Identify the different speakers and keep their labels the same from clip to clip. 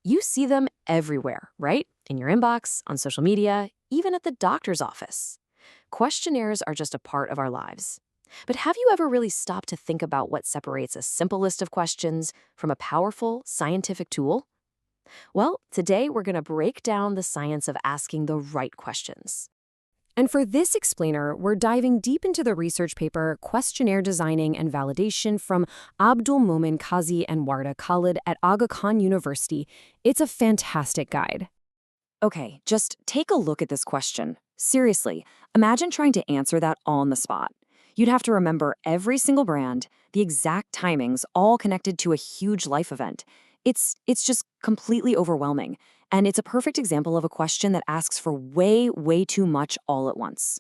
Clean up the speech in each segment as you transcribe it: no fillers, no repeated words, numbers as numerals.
Speaker 1: You see them everywhere, right? In your inbox, on social media, even at the doctor's office. Questionnaires are just a part of our lives. But have you ever really stopped to think about what separates a simple list of questions from a powerful scientific tool? Well, today we're going to break down the science of asking the right questions. And for this explainer, we're diving deep into the research paper Questionnaire Designing and Validation from Abdul Momin Kazi and Warda Khalid at Aga Khan University. It's a fantastic guide. Okay, just take a look at this question. Seriously, imagine trying to answer that on the spot. You'd have to remember every single brand, the exact timings, all connected to a huge life event. It's just completely overwhelming. And it's a perfect example of a question that asks for way too much all at once.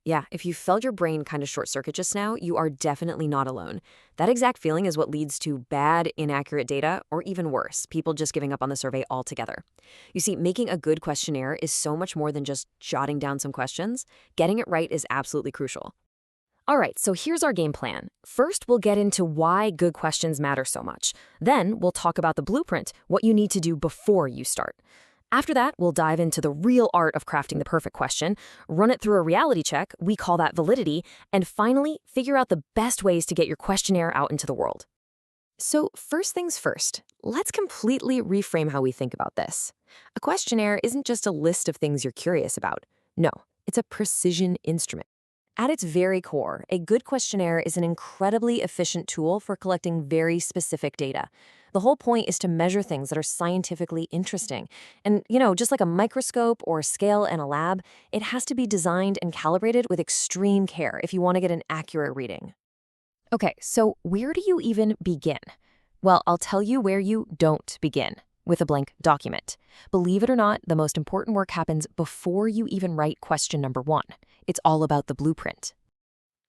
Speaker 1: Yeah, if you felt your brain kind of short circuit just now, you are definitely not alone. That exact feeling is what leads to bad, inaccurate data, or even worse, people just giving up on the survey altogether. You see, making a good questionnaire is so much more than just jotting down some questions. Getting it right is absolutely crucial. All right, so here's our game plan. First, we'll get into why good questions matter so much. Then, we'll talk about the blueprint, what you need to do before you start. After that, we'll dive into the real art of crafting the perfect question, run it through a reality check, we call that validity, and finally, figure out the best ways to get your questionnaire out into the world. So first things first, let's completely reframe how we think about this. A questionnaire isn't just a list of things you're curious about. No, it's a precision instrument. At its very core, a good questionnaire is an incredibly efficient tool for collecting very specific data. The whole point is to measure things that are scientifically interesting. And, just like a microscope or a scale in a lab, it has to be designed and calibrated with extreme care if you want to get an accurate reading. Okay, so where do you even begin? Well, I'll tell you where you don't begin, with a blank document. Believe it or not, the most important work happens before you even write question number 1. It's all about the blueprint.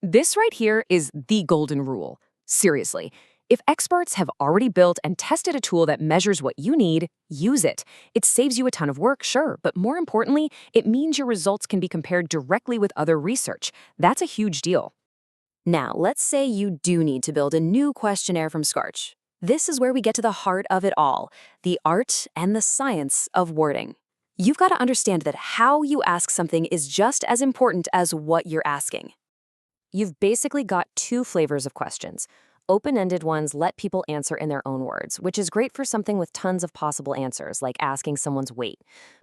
Speaker 1: This right here is the golden rule. Seriously, if experts have already built and tested a tool that measures what you need, use it. It saves you a ton of work, sure, but more importantly, it means your results can be compared directly with other research. That's a huge deal. Now, let's say you do need to build a new questionnaire from scratch. This is where we get to the heart of it all, the art and the science of wording. You've got to understand that how you ask something is just as important as what you're asking. You've basically got 2 flavors of questions. Open-ended ones let people answer in their own words, which is great for something with tons of possible answers, like asking someone's weight.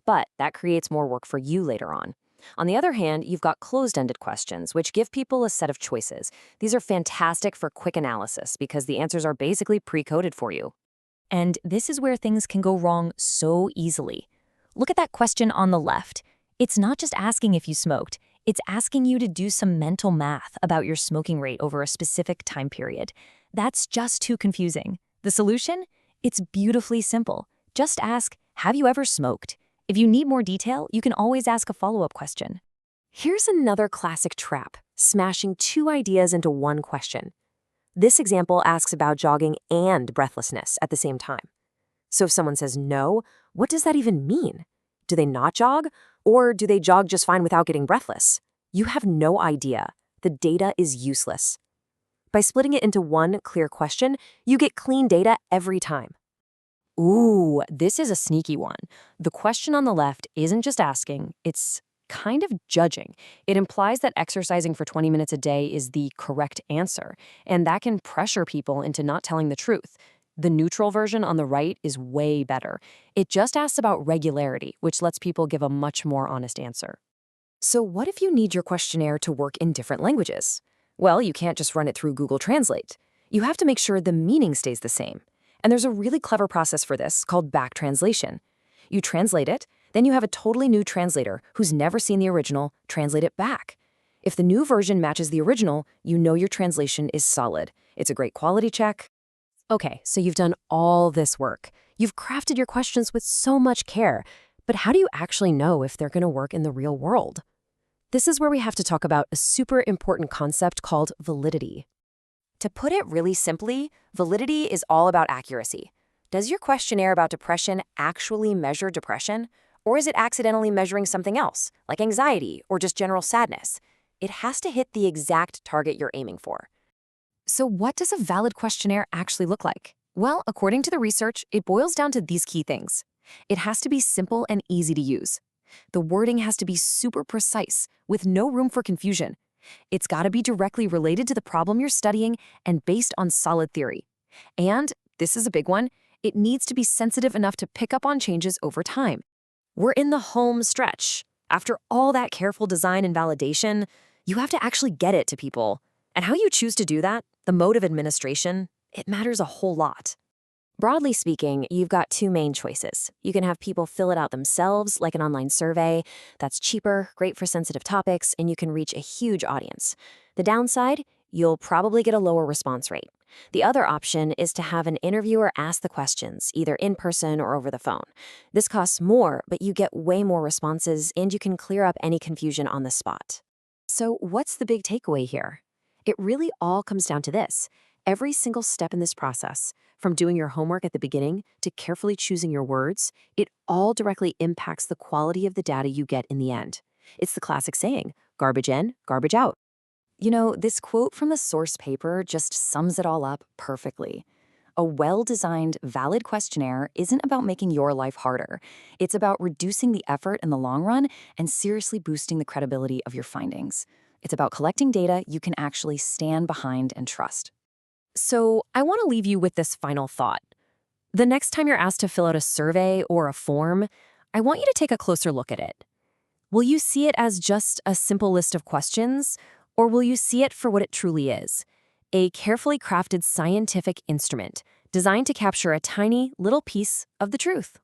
Speaker 1: But that creates more work for you later on. On the other hand, you've got closed-ended questions, which give people a set of choices. These are fantastic for quick analysis because the answers are basically pre-coded for you. And this is where things can go wrong so easily. Look at that question on the left. It's not just asking if you smoked. It's asking you to do some mental math about your smoking rate over a specific time period. That's just too confusing. The solution? It's beautifully simple. Just ask, have you ever smoked? If you need more detail, you can always ask a follow-up question. Here's another classic trap, smashing 2 ideas into one question. This example asks about jogging and breathlessness at the same time. So if someone says no, what does that even mean? Do they not jog? Or do they jog just fine without getting breathless? You have no idea. The data is useless. By splitting it into one clear question, you get clean data every time. Ooh, this is a sneaky one. The question on the left isn't just asking, it's kind of judging. It implies that exercising for 20 minutes a day is the correct answer, and that can pressure people into not telling the truth. The neutral version on the right is way better. It just asks about regularity, which lets people give a much more honest answer. So what if you need your questionnaire to work in different languages? Well, you can't just run it through Google Translate. You have to make sure the meaning stays the same. And there's a really clever process for this called back translation. You translate it, then you have a totally new translator who's never seen the original translate it back. If the new version matches the original, you know your translation is solid. It's a great quality check. Okay, so you've done all this work. You've crafted your questions with so much care, but how do you actually know if they're going to work in the real world? This is where we have to talk about a super important concept called validity. To put it really simply, validity is all about accuracy. Does your questionnaire about depression actually measure depression? Or is it accidentally measuring something else, like anxiety or just general sadness? It has to hit the exact target you're aiming for. So what does a valid questionnaire actually look like? Well, according to the research, it boils down to these key things. It has to be simple and easy to use. The wording has to be super precise, with no room for confusion. It's got to be directly related to the problem you're studying and based on solid theory. And, this is a big one, it needs to be sensitive enough to pick up on changes over time. We're in the home stretch. After all that careful design and validation, you have to actually get it to people. And how you choose to do that, the mode of administration, it matters a whole lot. Broadly speaking, you've got two main choices. You can have people fill it out themselves, like an online survey. That's cheaper, great for sensitive topics, and you can reach a huge audience. The downside, you'll probably get a lower response rate. The other option is to have an interviewer ask the questions, either in person or over the phone. This costs more, but you get way more responses, and you can clear up any confusion on the spot. So what's the big takeaway here? It really all comes down to this. Every single step in this process, from doing your homework at the beginning to carefully choosing your words, it all directly impacts the quality of the data you get in the end. It's the classic saying, garbage in, garbage out. You know, this quote from the source paper just sums it all up perfectly. A well-designed, valid questionnaire isn't about making your life harder. It's about reducing the effort in the long run and seriously boosting the credibility of your findings. It's about collecting data you can actually stand behind and trust. So, I want to leave you with this final thought. The next time you're asked to fill out a survey or a form, I want you to take a closer look at it. Will you see it as just a simple list of questions, or will you see it for what it truly is? A carefully crafted scientific instrument designed to capture a tiny little piece of the truth.